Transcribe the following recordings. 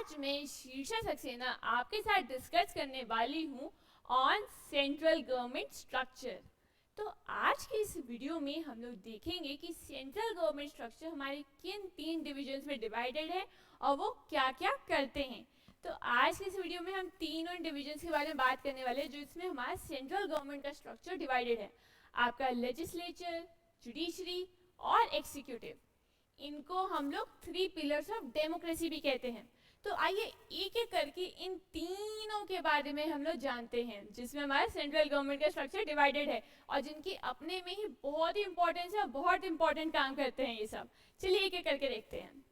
आज मैं शीर्षा सक्सेना आपके साथ डिस्कस करने वाली हूँ ऑन सेंट्रल गवर्नमेंट स्ट्रक्चर। तो आज के इस वीडियो में हम लोग देखेंगे कि सेंट्रल गवर्नमेंट स्ट्रक्चर हमारे किन 3 डिविजन्स में डिवाइडेड है और वो क्या क्या करते हैं। तो आज के इस वीडियो में हम तीनों डिविजन्स के बारे में बात करने वाले हैं जो इसमें हमारा सेंट्रल गवर्नमेंट का स्ट्रक्चर डिवाइडेड है। आपका लेजिस्लेचर, जुडिशरी और एक्सिक्यूटिव, इनको हम लोग 3 पिलर्स ऑफ डेमोक्रेसी भी कहते हैं। तो आइए एक एक करके इन तीनों के बारे में हम लोग जानते हैं जिसमें हमारा सेंट्रल गवर्नमेंट का स्ट्रक्चर डिवाइडेड है और जिनकी अपने में ही बहुत ही इंपॉर्टेंस है, बहुत इंपॉर्टेंट काम करते हैं ये सब। चलिए एक एक करके देखते हैं।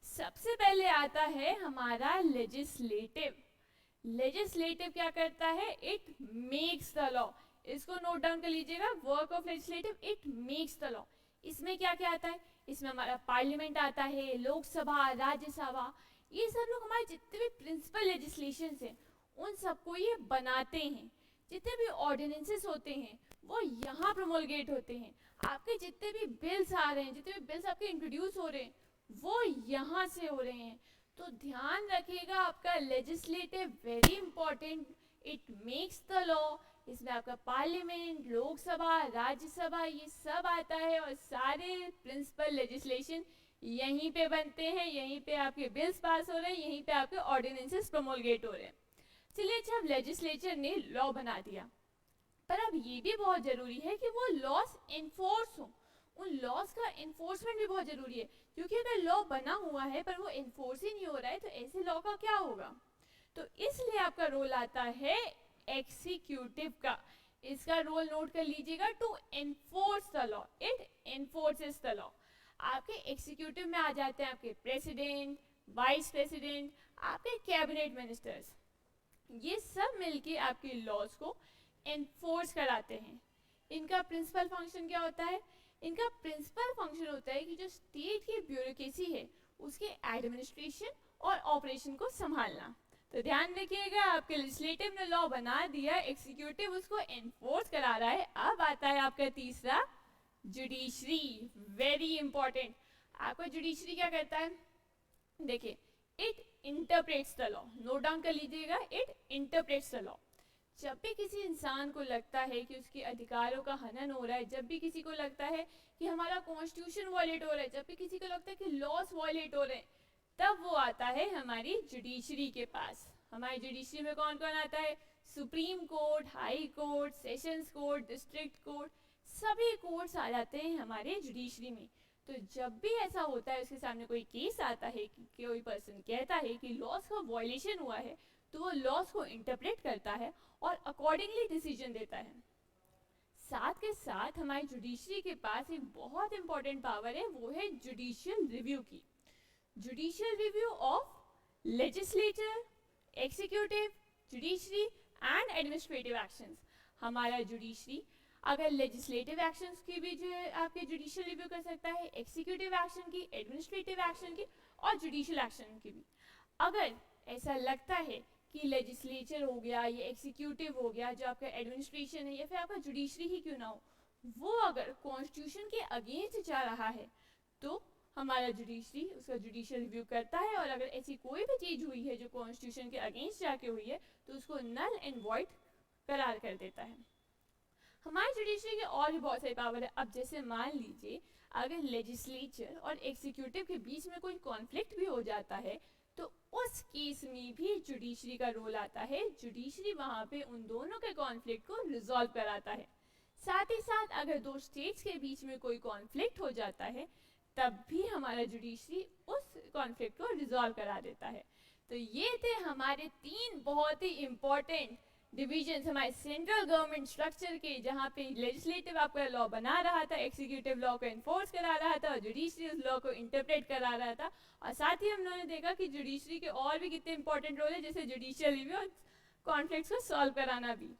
सबसे पहले आता है हमारा लेजिस्लेटिव। लेजिस्लेटिव क्या करता है? It makes the law. इसको नोट डाउन कर लीजिएगा, work of legislative, it makes the law. इसमें क्या क्या आता है? इसमें हमारा पार्लियामेंट आता है, लोकसभा, राज्यसभा, ये सब लोग हमारे जितने भी प्रिंसिपल लेजिस्लेशंस हैं उन सबको ये बनाते हैं। जितने भी ऑर्डिनेंसेस होते हैं वो यहाँ प्रोमोलगेट होते हैं। आपके जितने भी बिल्स आ रहे हैं, जितने भी बिल्स आपके इंट्रोड्यूस हो रहे हैं वो यहाँ से हो रहे हैं। तो ध्यान रखिएगा, आपका legislative very important, it makes the law. इसमें आपका पार्लियामेंट, लोकसभा, राज्यसभा ये सब आता है और सारे प्रिंसिपल लेजिस्लेशन यहीं पे बनते हैं, यहीं पे आपके बिल्स पास हो रहे हैं, यहीं पे आपके ऑर्डिनेंसेस प्रोमोलगेट हो रहे हैं। चलिए, जब लेजिस्लेचर ने लॉ बना दिया, पर अब ये भी बहुत जरूरी है कि वो लॉस इन्फोर्स हो। उन लॉस का इन्फोर्समेंट भी बहुत जरूरी है, क्योंकि अगर लॉ बना हुआ है पर वो इन्फोर्स ही नहीं हो रहा है तो ऐसे लॉ का क्या होगा। तो इसलिए आपका रोल आता है एक्सिक्यूटिव का। इसका रोल नोट कर लीजिएगा, to enforce the law, it enforces the law. आपके एग्जीक्यूटिव में आ जाते हैं आपके प्रेसिडेंट, वाइस प्रेसिडेंट, आपके कैबिनेट मिनिस्टर्स। ये सब मिलके आपके लॉज को एनफोर्स कराते हैं। इनका प्रिंसिपल फंक्शन क्या होता है? इनका प्रिंसिपल फंक्शन होता है कि जो स्टेट की ब्यूरोक्रेसी है उसके एडमिनिस्ट्रेशन और ऑपरेशन को संभालना। तो ध्यान रखिएगा, आपके लेजिस्लेटिव ने लॉ बना दिया, एग्जीक्यूटिव उसको एनफोर्स करा रहा है। अब आता है आपका तीसरा, जुडिशरी, वेरी इंपॉर्टेंट। आपका जुडिशरी क्या करता है? देखिए, it interprets the law. Note down कर लीजिएगा, इट इंटरप्रेट्स द लॉ। जब भी किसी इंसान को लगता है कि उसके अधिकारों का हनन हो रहा है, जब भी किसी को लगता है कि हमारा कॉन्स्टिट्यूशन वायलेट हो रहा है, जब भी किसी को लगता है कि लॉस वायलेट हो रहे हैं, तब वो आता है हमारी जुडिशरी के पास। हमारी जुडिशरी में कौन कौन आता है? Supreme court, high court, sessions court, district court, सभी कोर्ट्स आ जाते हैं हमारे जुडिशरी में। तो जब भी ऐसा होता है, उसके सामने कोई केस आता है कि कोई पर्सन कहता है कि लॉस का वायलेशन हुआ है, तो वो लॉस को इंटरप्रेट करता है और अकॉर्डिंगली डिसीजन देता है। साथ के साथ हमारी जुडिशरी के पास एक बहुत इंपॉर्टेंट पावर है, वो है जुडिशियल रिव्यू की। Judicial review of legislature, executive, judiciary and administrative actions. हमारा जुडिशरी अगर लेजिस्लेटिव एक्शंस की भी जो है आपके जुडिशियल रिव्यू कर सकता है, एक्सिक्यूटिव एक्शन की, एडमिनिस्ट्रेटिव एक्शन की और जुडिशियल एक्शन की भी। अगर ऐसा लगता है कि लेजिस्लेचर हो गया, ये एक्सिक्यूटिव हो गया, जो आपका एडमिनिस्ट्रेशन है या फिर आपका जुडिशरी ही क्यों ना हो, वो अगर कॉन्स्टिट्यूशन के अगेंस्ट जा रहा है तो हमारा जुडिशरी उसका जुडिशियल रिव्यू करता है। और अगर ऐसी कोई भी चीज़ हुई है जो कॉन्स्टिट्यूशन के अगेंस्ट जाके हुई है तो उसको नल एंड वॉइड करार कर देता है। हमारे जुडिशरी के और भी बहुत सारी पावर है। अब जैसे मान लीजिए अगर लेजिस्लेचर और एग्जीक्यूटिव के बीच में कोई कॉन्फ्लिक्ट भी हो जाता है तो उस केस में भी जुडिशरी का रोल आता है। जुडिशरी वहाँ पे उन दोनों के कॉन्फ्लिक्ट को रिजॉल्व कराता है। साथ ही साथ अगर दो स्टेट्स के बीच में कोई कॉन्फ्लिक्ट हो जाता है तब भी हमारा जुडिशरी उस कॉन्फ्लिक्ट को रिजॉल्व करा देता है। तो ये थे हमारे 3 बहुत ही इंपॉर्टेंट डिविजन्स हमारे सेंट्रल गवर्नमेंट स्ट्रक्चर के, जहाँ पे लेजिस्लेटिव आपका लॉ बना रहा था, एक्सिक्यूटिव लॉ को एनफोर्स करा रहा था और जुडिशरी उस लॉ को इंटरप्रेट करा रहा था। और साथ ही हम लोगों ने देखा कि जुडिशरी के और भी कितने इंपॉर्टेंट रोल है, जैसे जुडिशियल रिव्यू और कॉन्फ्लिक्ट्स को सॉल्व कराना भी।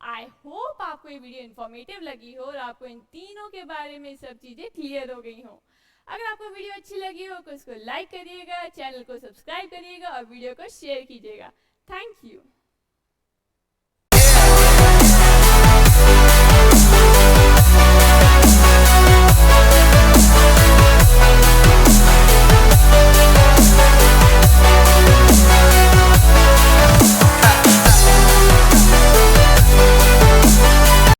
आई होप आपको ये वीडियो इन्फॉर्मेटिव लगी हो और आपको इन तीनों के बारे में सब चीज़ें क्लियर हो गई हो। अगर आपको वीडियो अच्छी लगी हो तो इसको लाइक करिएगा, चैनल को सब्सक्राइब करिएगा और वीडियो को शेयर कीजिएगा। Thank you.